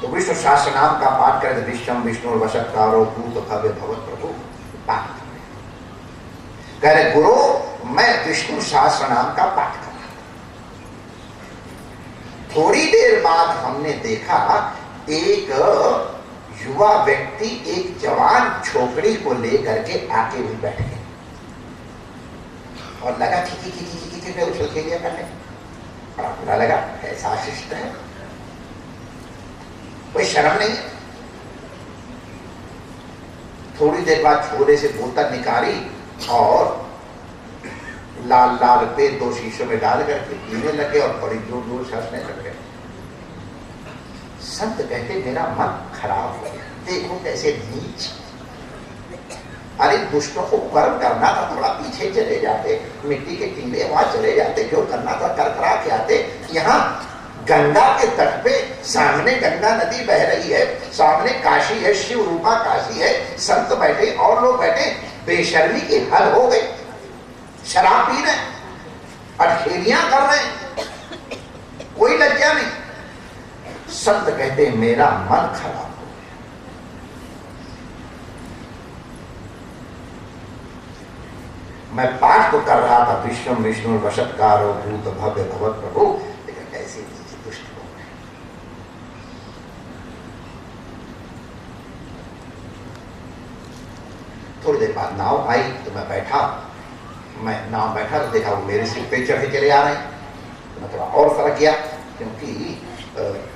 तो विष्णु सहस्त्र नाम का पाठ करे, विश्वम विष्णु वशत्कारो भूत भव्य भगवत प्रभु पाठ कह रहे, गुरु मैं विष्णु सहस्त्र नाम का पाठ कर रहा। थोड़ी देर बाद हमने देखा एक युवा व्यक्ति एक जवान छोकरी को लेकर के आके भी बैठ गए, और लगा कि उछल खेलिया करने। बड़ा बुरा लगा, ऐसा शिष्ट है, कोई शर्म नहीं है। थोड़ी देर बाद छोले से बोतल निकाली और लाल लाल पे 2 शीशों में डाल करके पीने लगे, और बड़ी जोर जोर से हंसने लग गए। संत कहते मेरा मन खराब हो गया, देखो कैसे नीच। अरे दुष्टों को कर्म करना था, थोड़ा पीछे चले जाते, मिट्टी के टीले वहां चले जाते, जो करना था कर करा के आते। यहाँ गंगा के तट पे सामने गंगा नदी बह रही है, सामने काशी है, शिव रूपा काशी है, संत बैठे और लोग बैठे, बेशर्मी की हद हो गई, शराब पी रहे, अठखेलियां कर रहे, कोई लज्जा नहीं। संत कहते मेरा मन खराब हो गया। मैं पाठ तो कर रहा था, विश्व विष्णु वशत्कारो भूत भव्य भगवत प्रभु, लेकिन कैसे दुष्ट हो गए। थोड़ी देर बाद नाव आई तो मैं नाव बैठा तो देखा वो मेरे सिर पे चढ़े चले आ रहे हैं। तो मैं थोड़ा और फर्क गया, क्योंकि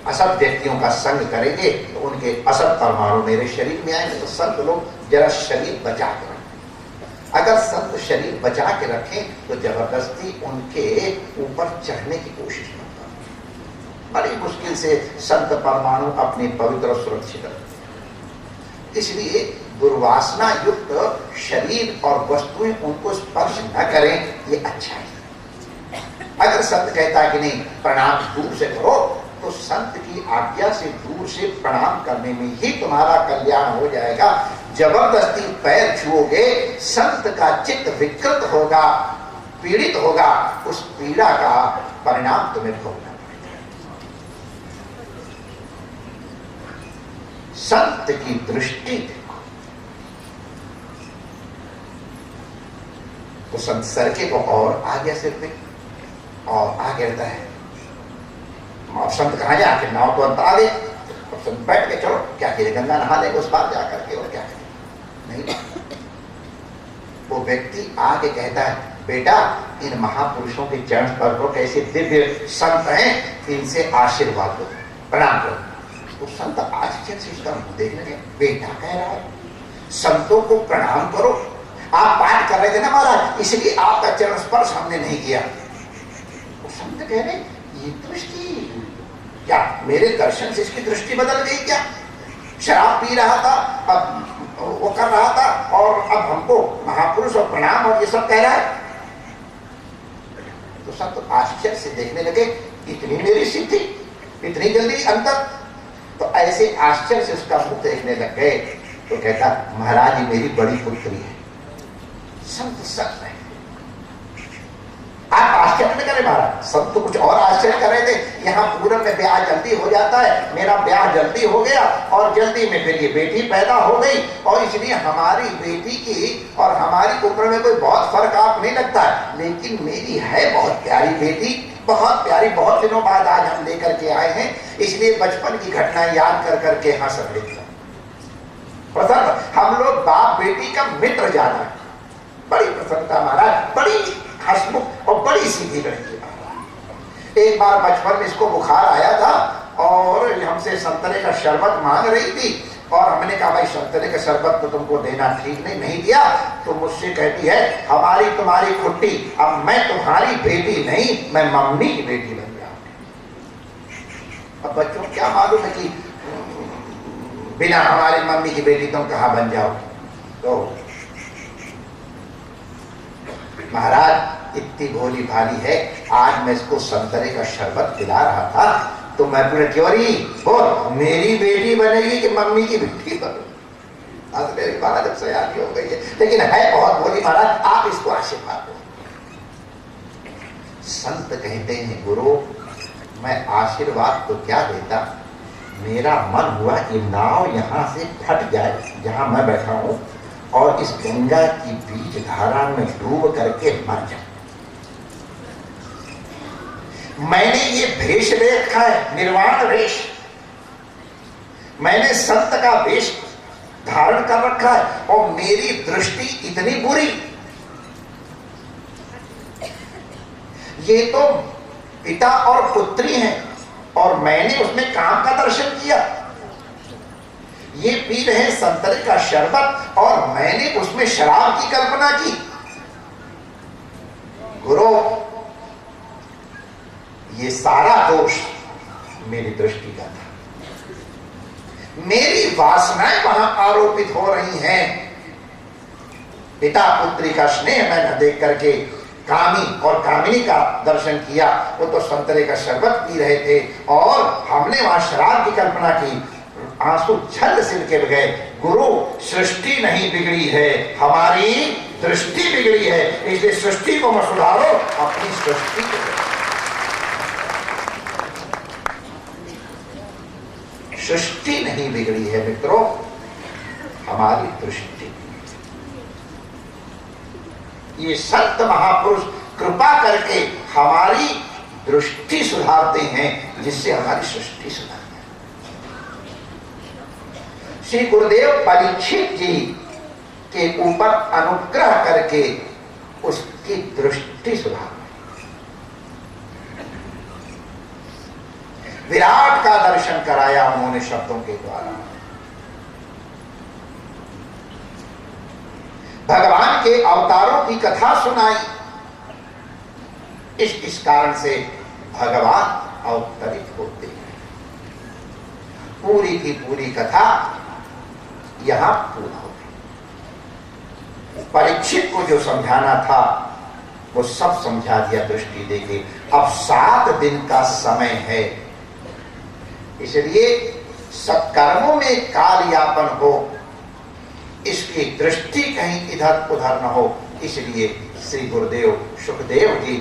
असत व्यक्तियों का संग करेंगे तो उनके असत परमाणु मेरे शरीर में आएंगे। तो संत लोग जरा शरीर बचा के रखें। अगर संत शरीर बचा के रखें तो जबरदस्ती उनके ऊपर चढ़ने की कोशिश मत करें। बड़ी मुश्किल से संत परमाणु अपनी पवित्र और सुरक्षित रखें। इसलिए दुर्वासना युक्त शरीर और वस्तुएं उनको स्पर्श न करें, ये अच्छा है। अगर संत कहता है कि नहीं प्रणाम दूर से करो, तो संत की आज्ञा से दूर से प्रणाम करने में ही तुम्हारा कल्याण हो जाएगा। जबरदस्ती पैर छुओगे, संत का चित्त विकृत होगा, पीड़ित होगा, उस पीड़ा का परिणाम तुम्हें भोगना पड़ेगा। संत की दृष्टि देखो, तो संत सरके को और आगे सिर पे और आगे रहता है। अब संत कहाँ जा, आखिर नाव तो अंत आ गए, अब संत बैठ के चलो क्या किए, गंगा नहा लेंगे उस पार जाकर के, और क्या करें। नहीं, वो व्यक्ति आके कहता है बेटा इन महापुरुषों के चरण पर को कैसे दिव्य संत हैं, इनसे आशीर्वाद दो, प्रणाम करो। तो संत आश्चर्य से इसका मुंह देखने लगे, बेटा कह रहा है संतों को प्रणाम करो। आप पाठ कर रहे थे ना महाराज, इसलिए आपका चरण स्पर्श हमने नहीं किया। तो संत कह रहे ये दृष्टि क्या, मेरे दर्शन से इसकी दृष्टि बदल गई क्या? शराब पी रहा था, अब वो कर रहा था, और अब हमको महापुरुष और प्रणाम और ये सब कह रहा है। तो सब तो आश्चर्य से देखने लगे, इतनी मेरी सिद्धि, इतनी जल्दी अंतर। तो ऐसे आश्चर्य से उसका मुख देखने लग गए। तो कहता महाराज ये मेरी बड़ी पुत्री है। संत सच है, आप आश्चर्य न करें महाराज, सब तो कुछ और आश्चर्य कर रहे थे। यहाँ पूरब में ब्याह जल्दी हो जाता है, मेरा ब्याह जल्दी हो गया और जल्दी में फिर ये बेटी पैदा हो गई, और इसलिए हमारी बेटी की और हमारी उम्र में कोई बहुत फर्क आप नहीं लगता है, लेकिन मेरी है बहुत प्यारी बेटी, बहुत प्यारी, बहुत दिनों बाद आज हम लेकर के आए हैं, इसलिए बचपन की घटनाएं याद कर करके हंस रहे थे। प्रसन्न, हम लोग बाप बेटी का मित्र जाना है। बड़ी प्रसन्नता महाराज, बड़ी हंसमुख और बड़ी सीधी लड़की। एक बार बचपन में इसको बुखार आया था और हमसे संतरे का शरबत मांग रही थी, और हमने कहा भाई संतरे का शरबत तो तुमको देना ठीक नहीं दिया। तो मुझसे कहती है हमारी तुम्हारी खुट्टी, अब मैं तुम्हारी बेटी नहीं, मैं मम्मी की बेटी बन जाऊंगी। अब बच्चों को क्या मालूम है कि बिना हमारी मम्मी की बेटी तुम कहाँ बन जाओगी। तो महाराज इतनी भोली भाली है, आज मैं इसको संतरे का शरबत पिला रहा था तो मैं पूरे क्योरी बोल मेरी बेटी बनेगी कि मम्मी की बेटी बनेगी। आज मेरी बात जब सयानी हो गई है, लेकिन है बहुत भोली महाराज, आप इसको आशीर्वाद दो। संत कहते हैं गुरु मैं आशीर्वाद तो क्या देता, मेरा मन हुआ कि नाव यहाँ से फट जाए जहां मैं बैठा हूं, और इस गंगा की बीच धारा में डूब करके मर जाए। मैंने ये भेष ले रखा है, निर्वाण वेश, मैंने संत का वेश धारण कर रखा है, और मेरी दृष्टि इतनी बुरी, ये तो पिता और पुत्री हैं, और मैंने उसमें काम का दर्शन किया। ये पी रहे संतरे का शरबत और मैंने उसमें शराब की कल्पना की। गुरु ये सारा दोष मेरी दृष्टि का था। मेरी वासनाएं वहां आरोपित हो रही हैं। पिता पुत्री का स्नेह मैं न देख करके कामी और कामिनी का दर्शन किया। वो तो संतरे का शरबत पी रहे थे और हमने वहां शराब की कल्पना की। आंसू छल सिर के गए। गुरु, सृष्टि नहीं बिगड़ी है, हमारी दृष्टि बिगड़ी है, इसलिए सृष्टि को मत सुधारो, अपनी सृष्टि को। सृष्टि नहीं बिगड़ी है मित्रों, हमारी दृष्टि। ये संत महापुरुष कृपा करके हमारी दृष्टि सुधारते हैं, जिससे हमारी सृष्टि सुधारते हैं। श्री गुरुदेव परीक्षित जी के ऊपर अनुग्रह करके उसकी दृष्टि सुधार, विराट का दर्शन कराया उन्होंने शब्दों के द्वारा। भगवान के अवतारों की कथा सुनाई। इस कारण से भगवान अवतरित होते हैं। पूरी की पूरी कथा यहां पूर्ण हो गई। परीक्षित को जो समझाना था वो सब समझा दिया दृष्टि देके। अब 7 दिन का समय है, इसलिए सत्कर्मों में काल यापन हो, इसकी दृष्टि कहीं इधर उधर न हो। इसलिए श्री गुरुदेव सुखदेव जी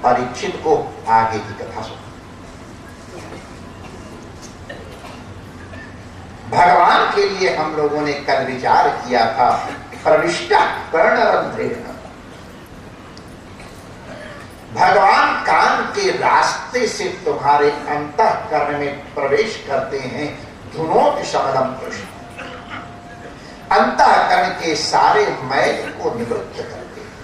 परीक्षित को आगे की कथा सुना। भगवान के लिए हम लोगों ने कल विचार किया था, प्रविष्टा कर्णरंध्रेण। भगवान कान के रास्ते से तुम्हारे अंतःकरण में प्रवेश करते हैं। धुनोत शमलम कृष्ण, अंतःकरण के सारे मैल को निवृत्त करते हैं।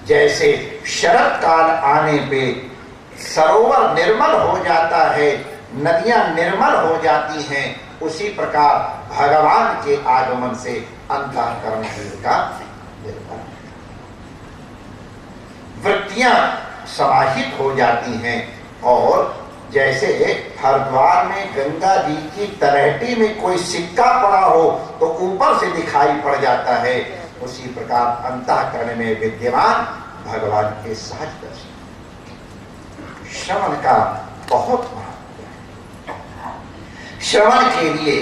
जैसे शरद काल आने पे सरोवर निर्मल हो जाता है, नदियां निर्मल हो जाती हैं, उसी प्रकार भगवान के आगमन से अंतःकरण का निर्मल, वृत्तियां समाहित हो जाती हैं। और जैसे हरिद्वार में गंगा जी की तलहटी में कोई सिक्का पड़ा हो तो ऊपर से दिखाई पड़ जाता है, उसी प्रकार अंतःकरण में विद्यमान भगवान के सहज दर्शन। श्रवण का बहुत महत्व है। श्रवण के लिए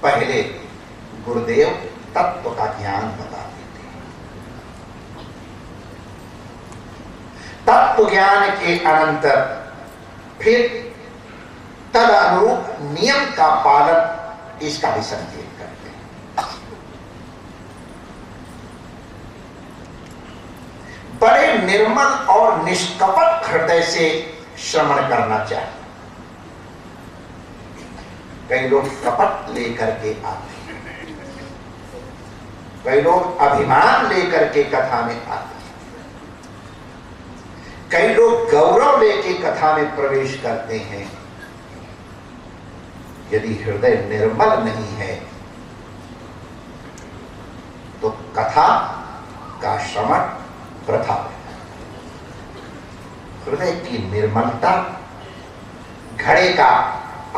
पहले गुरुदेव तत्व का ज्ञान बता देते हैं। तत्व ज्ञान के अनंतर फिर तद अनुरूप नियम का पालन, इसका भी संकेत करते हैं। बड़े निर्मल और निष्कपट हृदय से श्रवण करना चाहिए। कई लोग कपट लेकर के आते हैं, कई लोग अभिमान लेकर के कथा में आते हैं, कई लोग गौरव लेके कथा में प्रवेश करते हैं। यदि हृदय निर्मल नहीं है तो कथा का श्रवण वृथा है। हृदय की निर्मलता, घड़े का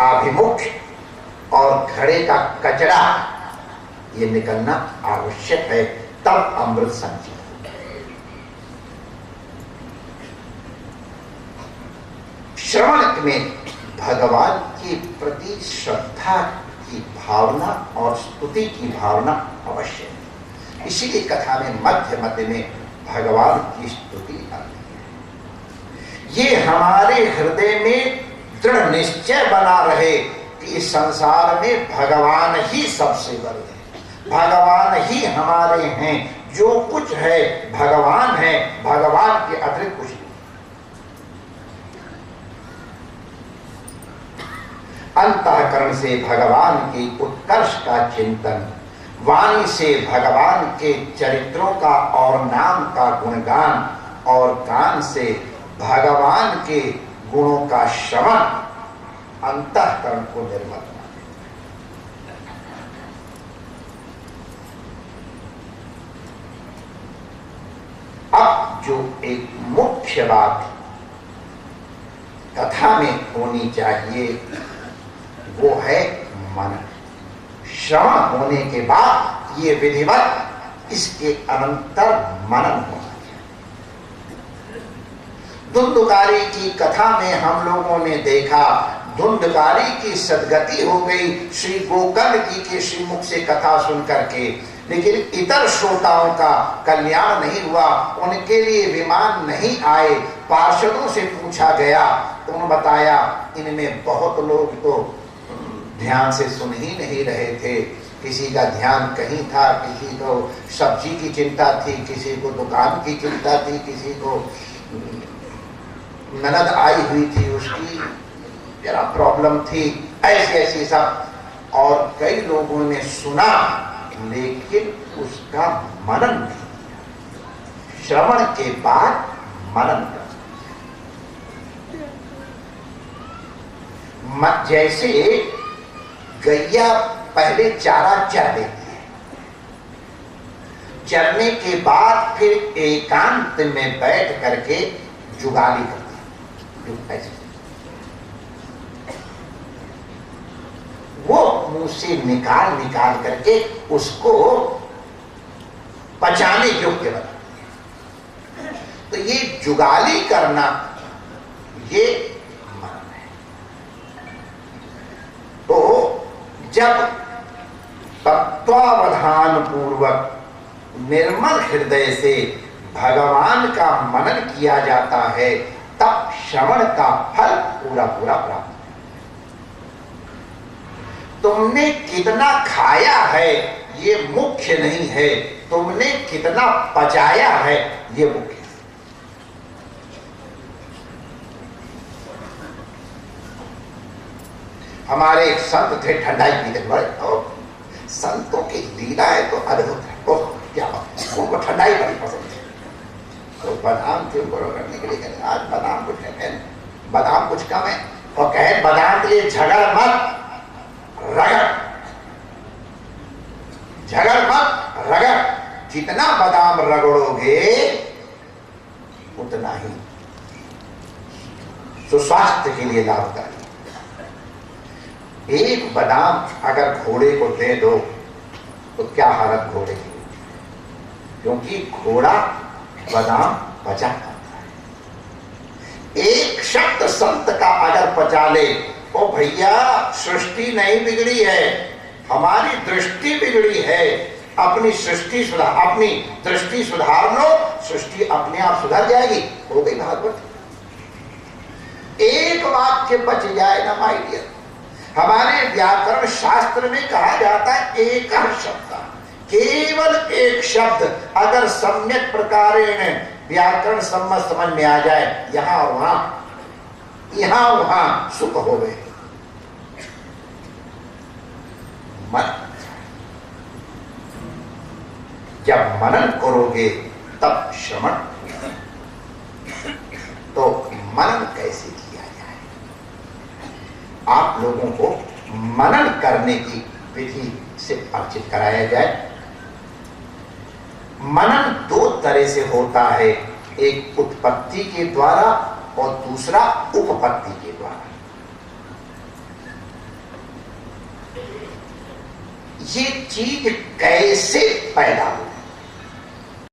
आभिमुख्य और घड़े का कचरा ये निकलना आवश्यक है, तब अमृत संचित। श्रवण में भगवान के प्रति श्रद्धा की भावना और स्तुति की भावना अवश्य है। इसीलिए कथा में मध्य मध्य में भगवान की स्तुति आती है। ये हमारे हृदय में दृढ़ निश्चय बना रहे कि इस संसार में भगवान ही सबसे बड़े हैं, भगवान ही हमारे हैं। जो कुछ है भगवान है, भगवान के अतिरिक्त कुछ नहीं। अंतःकरण से भगवान की उत्कर्ष का चिंतन, वाणी से भगवान के चरित्रों का और नाम का गुणगान, और कान से भगवान के गुणों का श्रवण अंतःकरण को निर्मल बनाते। अब जो एक मुख्य बात कथा में होनी चाहिए वो है मनन। श्रवण होने के बाद ये विधिवत इसके अनंतर मनन होना चाहिए। धुंधकारी की कथा में हम लोगों ने देखा, धुंधकारी की सदगति हो गई श्री गोकर्ण जी के श्रीमुख से कथा सुन करके, लेकिन इतर श्रोताओं का कल्याण नहीं हुआ, उनके लिए विमान नहीं आए। पार्षदों से पूछा गया तो उन्होंने बताया इनमें बहुत लोग तो ध्यान से सुन ही नहीं रहे थे, किसी का ध्यान कहीं था, किसी को सब्जी की चिंता थी, किसी को दुकान की चिंता थी, किसी को ननद आई हुई थी उसकी जरा प्रॉब्लम थी, ऐसी ऐसी सब। और कई लोगों ने सुना लेकिन उसका मनन नहीं किया। श्रवण के बाद मनन कर, जैसे गैया पहले चारा चर देती है, चरने के बाद फिर एकांत में बैठ करके जुगाली करती है, ऐसे वो मुंह से निकाल निकाल करके उसको पचाने योग्य बनाती है। तो ये जुगाली करना ये मनन है। तो जब तत्वावधान पूर्वक निर्मल हृदय से भगवान का मनन किया जाता है तब श्रवण का फल पूरा पूरा प्राप्त। तुमने कितना खाया है ये मुख्य नहीं है, तुमने कितना पचाया है ये मुख्य है। हमारे एक संत थे, ठंडाई पीते बड़े, और संतों की लीला है तो अद्भुत है। ओह क्या बात, उनको ठंडाई बड़ी पसंद है। तो बादाम थे उनको करने के लिए कहते आज बादाम कुछ है, बादाम कुछ कम है, और कहे बादाम के लिए झगड़ मत, रगड़, झगड़ मत रगड़, जितना बादाम रगड़ोगे उतना ही स्वास्थ्य के लिए लाभकारी। एक बादाम अगर घोड़े को दे दो तो क्या हालत घोड़े की, क्योंकि घोड़ा बादाम पचा पाता है। एक शब्द संत का अगर पचा ले, ओ भैया सृष्टि नहीं बिगड़ी है, हमारी दृष्टि बिगड़ी है, अपनी सृष्टि सुधार, अपनी दृष्टि सुधार लो, सृष्टि अपने आप सुधर जाएगी। हो गई भागवत। एक वाक्य बच जाए ना माय डियर। हमारे व्याकरण शास्त्र में कहा जाता है एक शब्द, केवल एक शब्द अगर सम्यक प्रकारेण व्याकरण सम्मत समझ में आ जाए, यहां और वहां, यहां वहां सुख हो गए। मन जब मनन करोगे तब श्रवण। तो मनन कैसे किया जाए, आप लोगों को मनन करने की विधि से परिचित कराया जाए। मनन दो तरह से होता है, एक उत्पत्ति के द्वारा और दूसरा उपपत्ति के द्वारा। ये चीज कैसे पैदा हुई,